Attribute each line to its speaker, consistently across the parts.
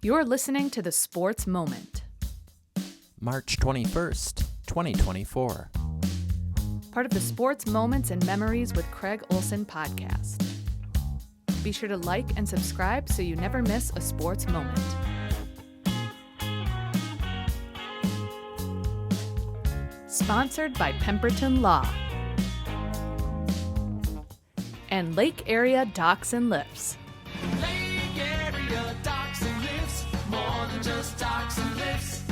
Speaker 1: You're listening to The Sports Moment,
Speaker 2: March 21st, 2024.
Speaker 1: part of the Sports Moments and Memories with Kraig Olson podcast. Be sure to like and subscribe so you never miss a sports moment. Sponsored by Pemberton Law and Lake Area Docks and Lifts.
Speaker 3: Lake Area Docks and Lifts, more than just docks and lifts.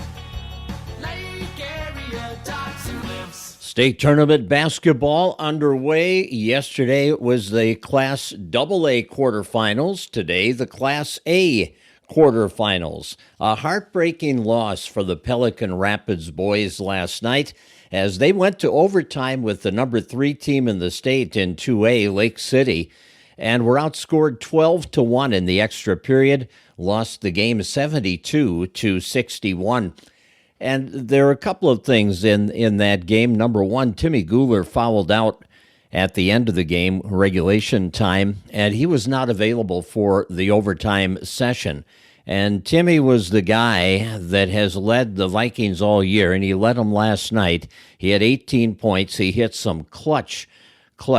Speaker 3: Lake Area Docks and Lifts.
Speaker 4: State tournament basketball underway. Yesterday was the Class AA quarterfinals. Today, the Class A quarterfinals. A heartbreaking loss for the Pelican Rapids boys last night as they went to overtime with the number 3 team in the state in 2A, Lake City, and were outscored 12-1 in the extra period, lost the game 72-61. And there are a couple of things in that game. Number one, Timmy Guler fouled out at the end of the game, regulation time, and he was not available for the overtime session. And Timmy was the guy that has led the Vikings all year, and he led them last night. He had 18 points. He hit some clutch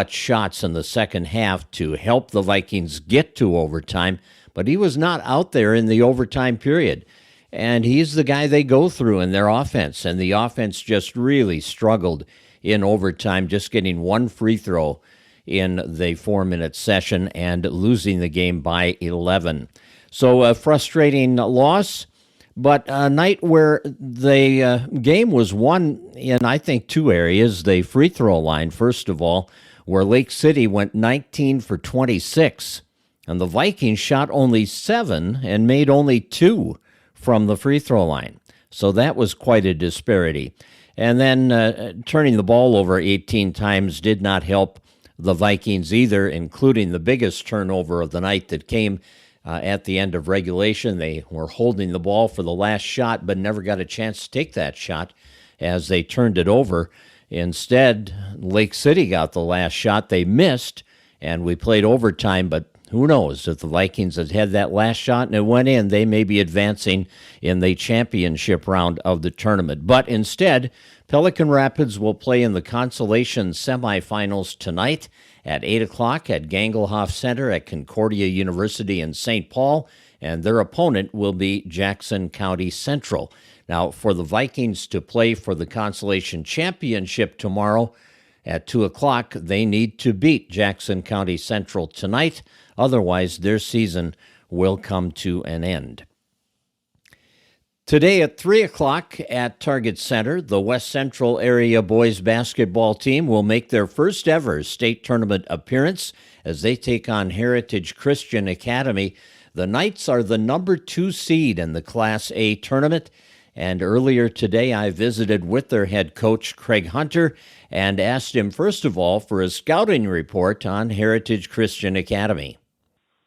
Speaker 4: shots in the second half to help the Vikings get to overtime, but he was not out there in the overtime period. And he's the guy they go through in their offense, and the offense just really struggled in overtime, just getting one free throw in the 4-minute session and losing the game by 11. So a frustrating loss, but a night where the game was won in, I think, 2 areas. The free throw line, first of all, where Lake City went 19 for 26, and the Vikings shot only 7 and made only 2 from the free throw line. So that was quite a disparity. And then turning the ball over 18 times did not help the Vikings either, including the biggest turnover of the night that came at the end of regulation. They were holding the ball for the last shot, but never got a chance to take that shot as they turned it over. Instead, Lake City got the last shot. They missed, and we played overtime, but who knows? If the Vikings had had that last shot and it went in, they may be advancing in the championship round of the tournament. But instead, Pelican Rapids will play in the consolation semifinals tonight at 8 o'clock at Gangelhoff Center at Concordia University in St. Paul, and their opponent will be Jackson County Central. Now, for the Vikings to play for the consolation championship tomorrow at 2 o'clock, they need to beat Jackson County Central tonight. Otherwise, their season will come to an end. Today at 3 o'clock at Target Center, the West Central Area boys basketball team will make their first ever state tournament appearance as they take on Heritage Christian Academy. The Knights are the number 2 seed in the Class A tournament, and earlier today I visited with their head coach, Kraig Hunter, and asked him, first of all, for a scouting report on Heritage Christian Academy.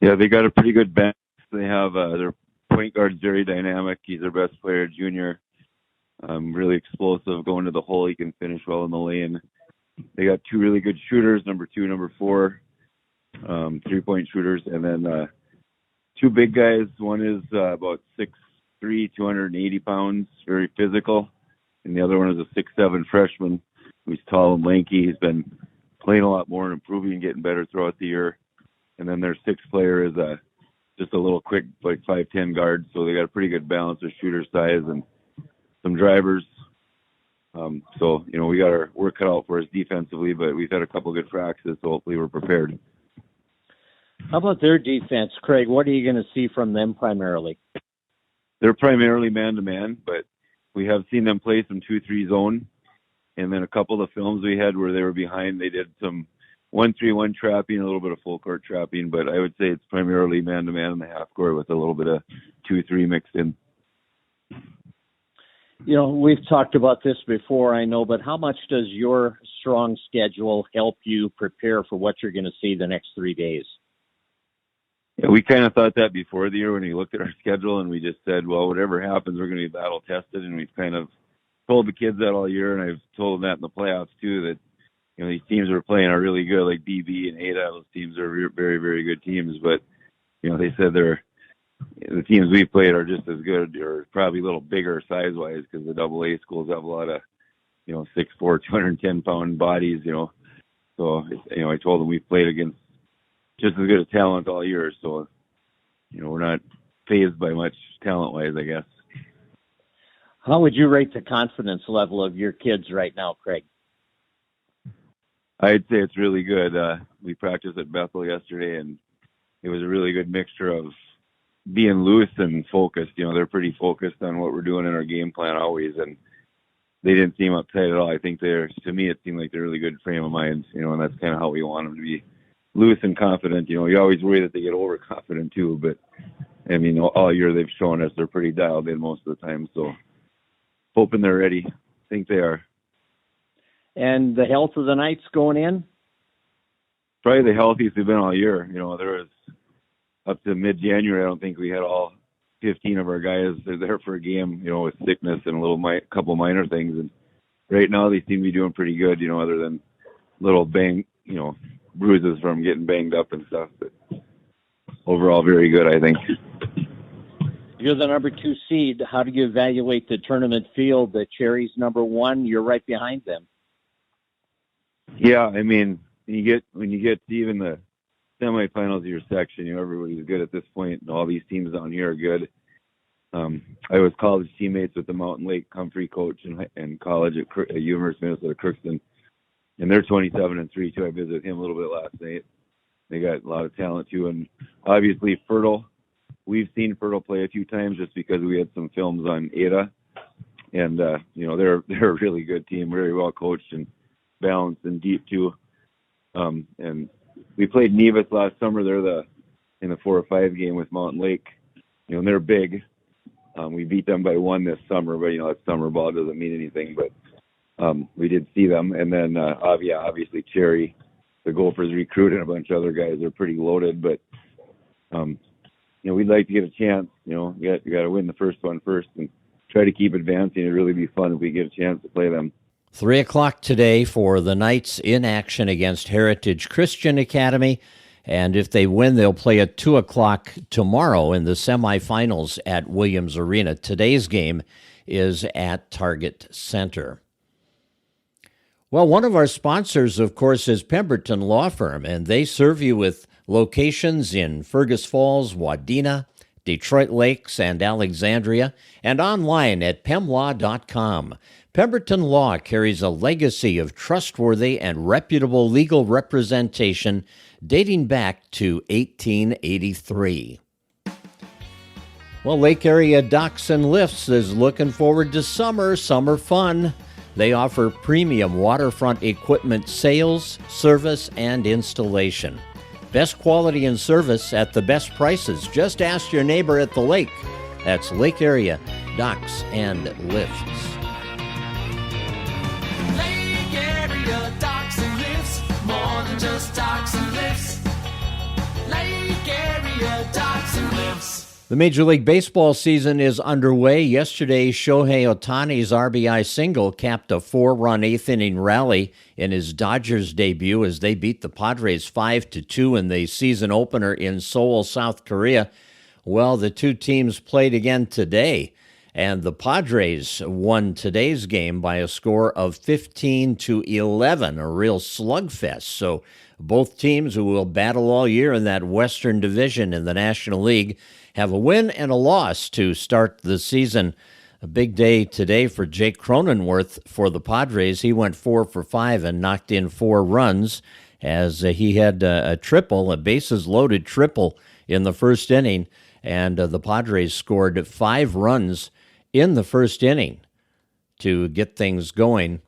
Speaker 5: Yeah, they got a pretty good bench. They have their point guard's very dynamic. He's their best player, junior. Really explosive, going to the hole. He can finish well in the lane. They got 2 really good shooters, number 2, number 4, 3-point shooters, and then 2 big guys. One is about 6'3", 280 pounds, very physical, and the other one is a 6'7" freshman who's tall and lanky. He's been playing a lot more and improving and getting better throughout the year. And then their 6th player is just a little quick, like 5'10" guard. So they got a pretty good balance of shooter size and some drivers. So, we got our work cut out for us defensively, but we've had a couple good practices, so hopefully we're prepared.
Speaker 6: How about their defense, Kraig? What are you going to see from them primarily?
Speaker 5: They're primarily man-to-man, but we have seen them play some 2-3 zone. And then a couple of films we had where they were behind, they did some 1-3-1 trapping, a little bit of full court trapping, but I would say it's primarily man-to-man in the half court with a little bit of 2-3 mixed in.
Speaker 6: We've talked about this before, I know, but how much does your strong schedule help you prepare for what you're going to see the next 3 days?
Speaker 5: Yeah, we kind of thought that before the year when we looked at our schedule, and we just said, well, whatever happens, we're going to be battle tested, and we've kind of told the kids that all year, and I've told them that in the playoffs too, that these teams we're playing are really good, like BB and Ada. Those teams are very, very good teams, but they said the teams we played are just as good, or probably a little bigger size-wise, because the AA schools have a lot of, 6'4", 210-pound bodies, So, I told them we've played against just as good a talent all year. So, we're not fazed by much talent-wise, I guess.
Speaker 6: How would you rate the confidence level of your kids right now, Kraig?
Speaker 5: I'd say it's really good. We practiced at Bethel yesterday, and it was a really good mixture of being loose and focused. They're pretty focused on what we're doing in our game plan always, and they didn't seem uptight at all. I think to me, it seemed like they're a really good frame of mind, and that's kind of how we want them to be, loose and confident. You always worry that they get overconfident too, but I mean, all year they've shown us they're pretty dialed in most of the time. So hoping they're ready. I think they are.
Speaker 6: And the health of the Knights going in?
Speaker 5: Probably the healthiest they've been all year. There was up to mid-January, I don't think we had all 15 of our guys there for a game, with sickness and a couple minor things. And right now they seem to be doing pretty good, other than little bruises from getting banged up and stuff. But overall, very good, I think.
Speaker 6: You're the number 2 seed. How do you evaluate the tournament field? The Cherries number 1, you're right behind them.
Speaker 5: Yeah, I mean, when you get to even the semifinals of your section, everybody's good at this point, and all these teams down here are good. I was college teammates with the Mountain Lake Comfrey coach in college at University of Minnesota Crookston, and they're 27-3 too. I visited him a little bit last night. They got a lot of talent too, and obviously Fertile. We've seen Fertile play a few times just because we had some films on Ada, and they're a really good team, very well coached and balanced and deep too. And we played Nevis last summer. They're in the 4 or 5 game with Mountain Lake. And they're big. We beat them by 1 this summer, but that summer ball doesn't mean anything. But we did see them, and then obviously Cherry, the Gophers recruit, and a bunch of other guys are pretty loaded. But we'd like to get a chance. You got to win the first one first and try to keep advancing. It'd really be fun if we get a chance to play them.
Speaker 4: 3 o'clock today for the Knights in action against Heritage Christian Academy. And if they win, they'll play at 2 o'clock tomorrow in the semifinals at Williams Arena. Today's game is at Target Center. Well, one of our sponsors, of course, is Pemberton Law Firm, and they serve you with locations in Fergus Falls, Wadena, Detroit Lakes, and Alexandria, and online at pemlaw.com. Pemberton Law carries a legacy of trustworthy and reputable legal representation dating back to 1883. Well, Lake Area Docks and Lifts is looking forward to summer fun. They offer premium waterfront equipment sales, service, and installation. Best quality and service at the best prices. Just ask your neighbor at the lake. That's Lake Area Docks and Lifts.
Speaker 3: Lake Area Docks and Lifts, more than just docks and lifts. Lake Area Docks and Lifts.
Speaker 4: The Major League Baseball season is underway. Yesterday, Shohei Ohtani's RBI single capped a 4-run eighth-inning rally in his Dodgers debut as they beat the Padres 5-2 in the season opener in Seoul, South Korea. Well, the two teams played again today, and the Padres won today's game by a score of 15-11, a real slugfest. So both teams, who will battle all year in that Western Division in the National League, have a win and a loss to start the season. A big day today for Jake Cronenworth for the Padres. He went 4 for 5 and knocked in 4 runs as he had a triple, a bases-loaded triple in the first inning, and the Padres scored 5 runs in the first inning to get things going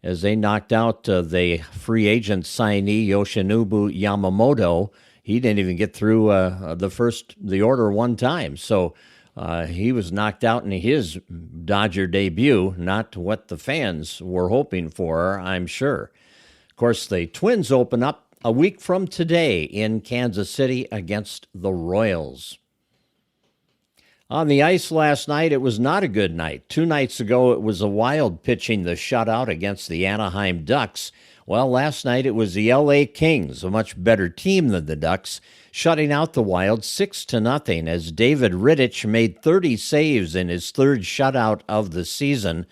Speaker 4: as they knocked out the free agent signee Yoshinobu Yamamoto. He didn't even get through the order one time. So he was knocked out in his Dodger debut, not what the fans were hoping for, I'm sure. Of course, the Twins open up a week from today in Kansas City against the Royals. On the ice last night, it was not a good night. 2 nights ago, it was a Wild pitching the shutout against the Anaheim Ducks. Well, last night it was the LA Kings, a much better team than the Ducks, shutting out the Wild 6-0 as David Rittich made 30 saves in his third shutout of the season,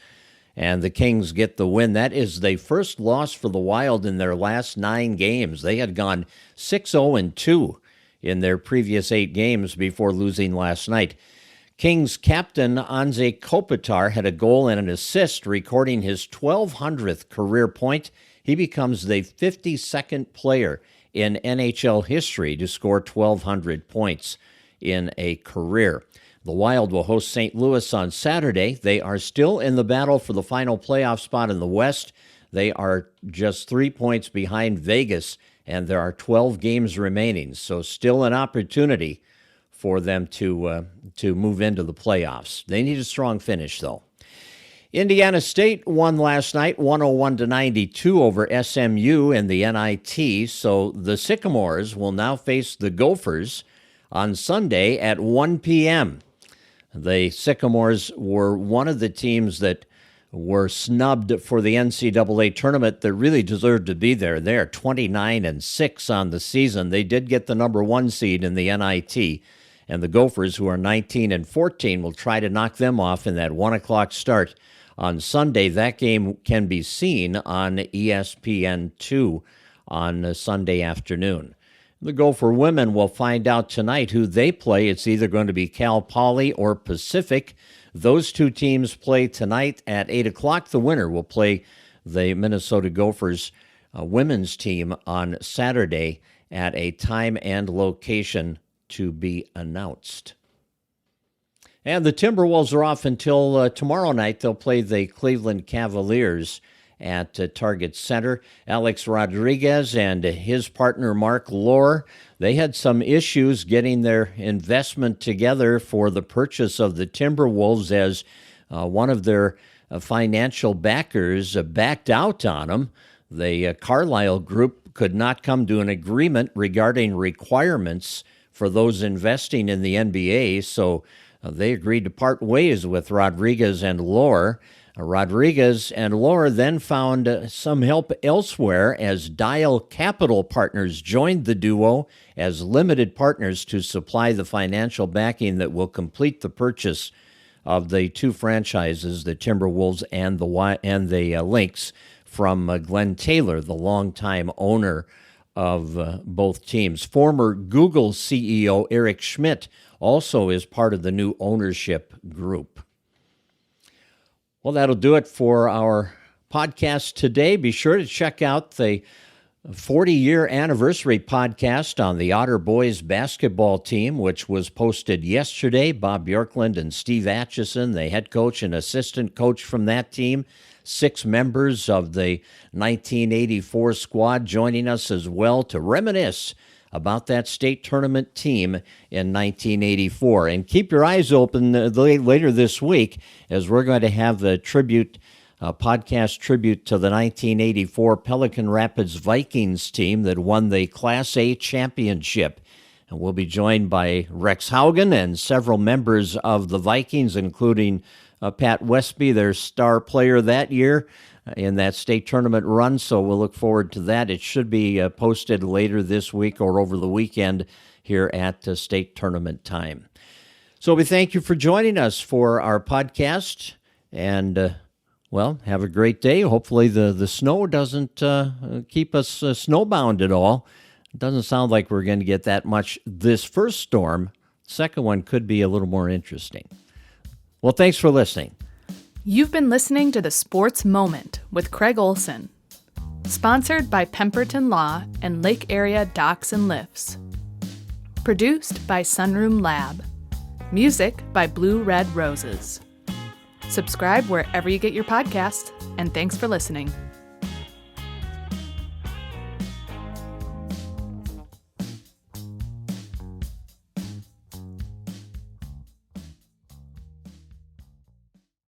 Speaker 4: and the Kings get the win. That is the first loss for the Wild in their last 9 games. They had gone 6-0-2 in their previous 8 games before losing last night. Kings captain Anze Kopitar had a goal and an assist, recording his 1,200th career point. He becomes the 52nd player in NHL history to score 1,200 points in a career. The Wild will host St. Louis on Saturday. They are still in the battle for the final playoff spot in the West. They are just 3 points behind Vegas, and there are 12 games remaining, so still an opportunity for them to move into the playoffs. They need a strong finish, though. Indiana State won last night, 101-92 over SMU in the NIT, so the Sycamores will now face the Gophers on Sunday at 1 p.m. The Sycamores were one of the teams that were snubbed for the NCAA tournament that really deserved to be there. They're 29-6 on the season. They did get the number 1 seed in the NIT, and the Gophers, who are 19-14, will try to knock them off in that 1 o'clock start on Sunday. That game can be seen on ESPN2 on Sunday afternoon. The Gopher women will find out tonight who they play. It's either going to be Cal Poly or Pacific. Those 2 teams play tonight at 8 o'clock. The winner will play the Minnesota Gophers women's team on Saturday at a time and location to be announced. And the Timberwolves are off until tomorrow night. They'll play the Cleveland Cavaliers at Target Center. Alex Rodriguez and his partner Mark Lohr, they had some issues getting their investment together for the purchase of the Timberwolves as one of their financial backers backed out on them. The Carlyle Group could not come to an agreement regarding requirements for those investing in the NBA, so they agreed to part ways with Rodriguez and Lohr. Rodriguez and Lohr then found some help elsewhere as Dial Capital Partners joined the duo as limited partners to supply the financial backing that will complete the purchase of the 2 franchises, the Timberwolves and the Lynx, from Glenn Taylor, the longtime owner of both teams. Former Google CEO Eric Schmidt also is part of the new ownership group. Well, that'll do it for our podcast today. Be sure to check out the 40-year anniversary podcast on the Otter Boys basketball team, which was posted yesterday. Bob Bjorklund and Steve Atchison, the head coach and assistant coach from that team, 6 members of the 1984 squad joining us as well to reminisce about that state tournament team in 1984. And keep your eyes open later this week as we're going to have a podcast tribute to the 1984 Pelican Rapids Vikings team that won the Class A championship. And we'll be joined by Rex Haugen and several members of the Vikings, including Pat Westby, their star player that year in that state tournament run, so we'll look forward to that. It should be posted later this week or over the weekend here at state tournament time. So we thank you for joining us for our podcast, and, have a great day. Hopefully the snow doesn't keep us snowbound at all. It doesn't sound like we're going to get that much this first storm. Second one could be a little more interesting. Well, thanks for listening.
Speaker 1: You've been listening to The Sports Moment with Kraig Olson, sponsored by Pemberton Law and Lake Area Docks and Lifts. Produced by Sunroom Lab. Music by Blue Red Roses. Subscribe wherever you get your podcasts, and thanks for listening.